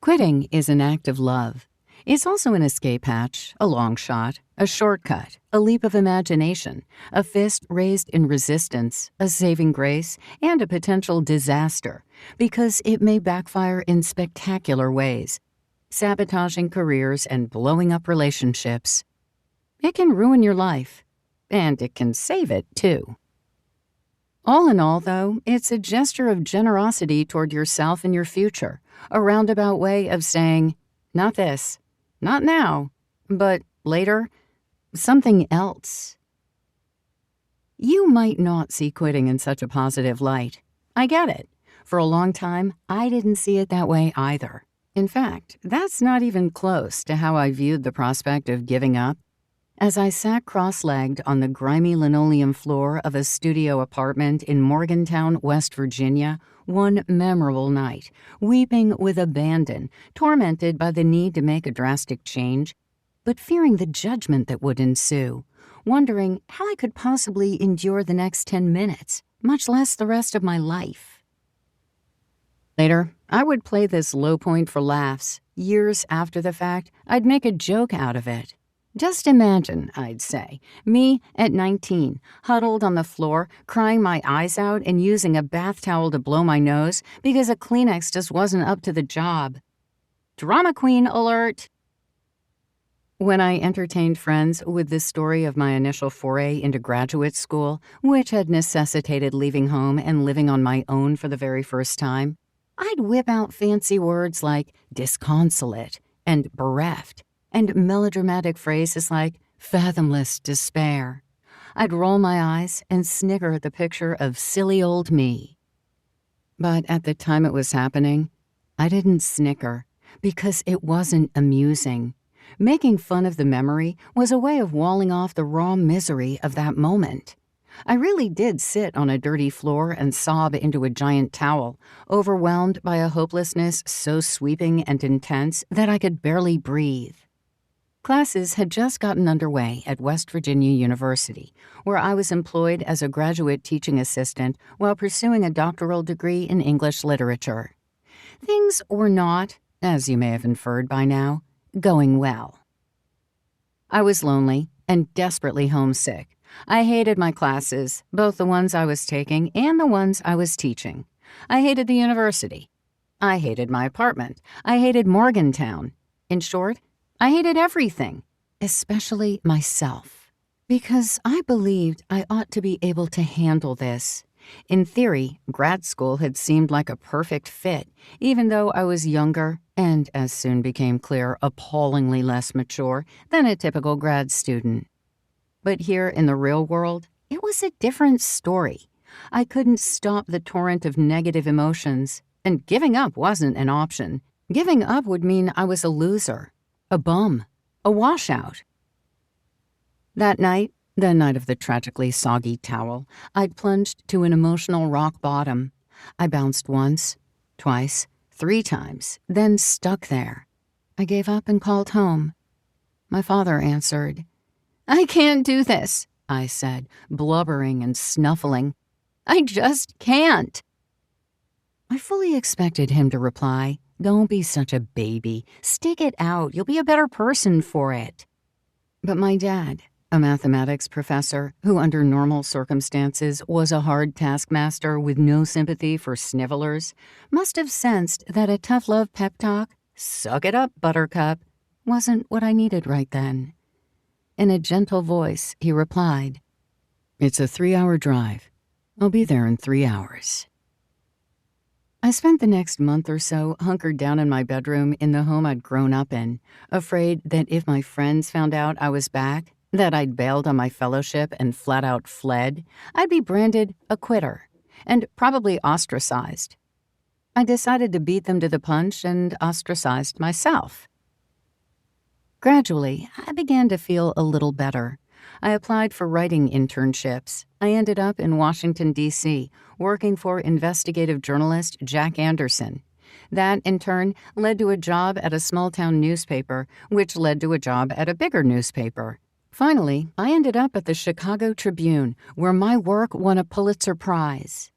Quitting is an act of love. It's also an escape hatch, a long shot, a shortcut, a leap of imagination, a fist raised in resistance, a saving grace, and a potential disaster, because it may backfire in spectacular ways, sabotaging careers and blowing up relationships. It can ruin your life, and it can save it, too. All in all, though, it's a gesture of generosity toward yourself and your future, a roundabout way of saying, not this, not now, but later, something else. You might not see quitting in such a positive light. I get it. For a long time, I didn't see it that way either. In fact, that's not even close to how I viewed the prospect of giving up. As I sat cross-legged on the grimy linoleum floor of a studio apartment in Morgantown, West Virginia, one memorable night, weeping with abandon, tormented by the need to make a drastic change, but fearing the judgment that would ensue, wondering how I could possibly endure the next 10 minutes, much less the rest of my life. Later, I would play this low point for laughs. Years after the fact, I'd make a joke out of it. Just imagine, I'd say, me at 19, huddled on the floor, crying my eyes out and using a bath towel to blow my nose because a Kleenex just wasn't up to the job. Drama queen alert! When I entertained friends with the story of my initial foray into graduate school, which had necessitated leaving home and living on my own for the very first time, I'd whip out fancy words like disconsolate and bereft, and melodramatic phrases like fathomless despair. I'd roll my eyes and snigger at the picture of silly old me. But at the time it was happening, I didn't snicker because it wasn't amusing. Making fun of the memory was a way of walling off the raw misery of that moment. I really did sit on a dirty floor and sob into a giant towel, overwhelmed by a hopelessness so sweeping and intense that I could barely breathe. Classes had just gotten underway at West Virginia University, where I was employed as a graduate teaching assistant while pursuing a doctoral degree in English literature. Things were not, as you may have inferred by now, going well. I was lonely and desperately homesick. I hated my classes, both the ones I was taking and the ones I was teaching. I hated the university. I hated my apartment. I hated Morgantown. In short, I hated everything, especially myself, because I believed I ought to be able to handle this. In theory, grad school had seemed like a perfect fit, even though I was younger and, as soon became clear, appallingly less mature than a typical grad student. But here in the real world, it was a different story. I couldn't stop the torrent of negative emotions, and giving up wasn't an option. Giving up would mean I was a loser. A bum. A washout. That night, the night of the tragically soggy towel, I'd plunged to an emotional rock bottom. I bounced once, twice, 3 times, then stuck there. I gave up and called home. My father answered. "I can't do this," I said, blubbering and snuffling. "I just can't." I fully expected him to reply, "Don't be such a baby. Stick it out. You'll be a better person for it." But my dad, a mathematics professor who under normal circumstances was a hard taskmaster with no sympathy for snivelers, must have sensed that a tough love pep talk, "Suck it up, buttercup," wasn't what I needed right then. In a gentle voice, he replied, "It's a 3-hour drive. I'll be there in 3 hours." I spent the next month or so hunkered down in my bedroom in the home I'd grown up in, afraid that if my friends found out I was back, that I'd bailed on my fellowship and flat out fled, I'd be branded a quitter and probably ostracized. I decided to beat them to the punch and ostracized myself. Gradually, I began to feel a little better. I applied for writing internships. I ended up in Washington, D.C., working for investigative journalist Jack Anderson. That, in turn, led to a job at a small-town newspaper, which led to a job at a bigger newspaper. Finally, I ended up at the Chicago Tribune, where my work won a Pulitzer Prize.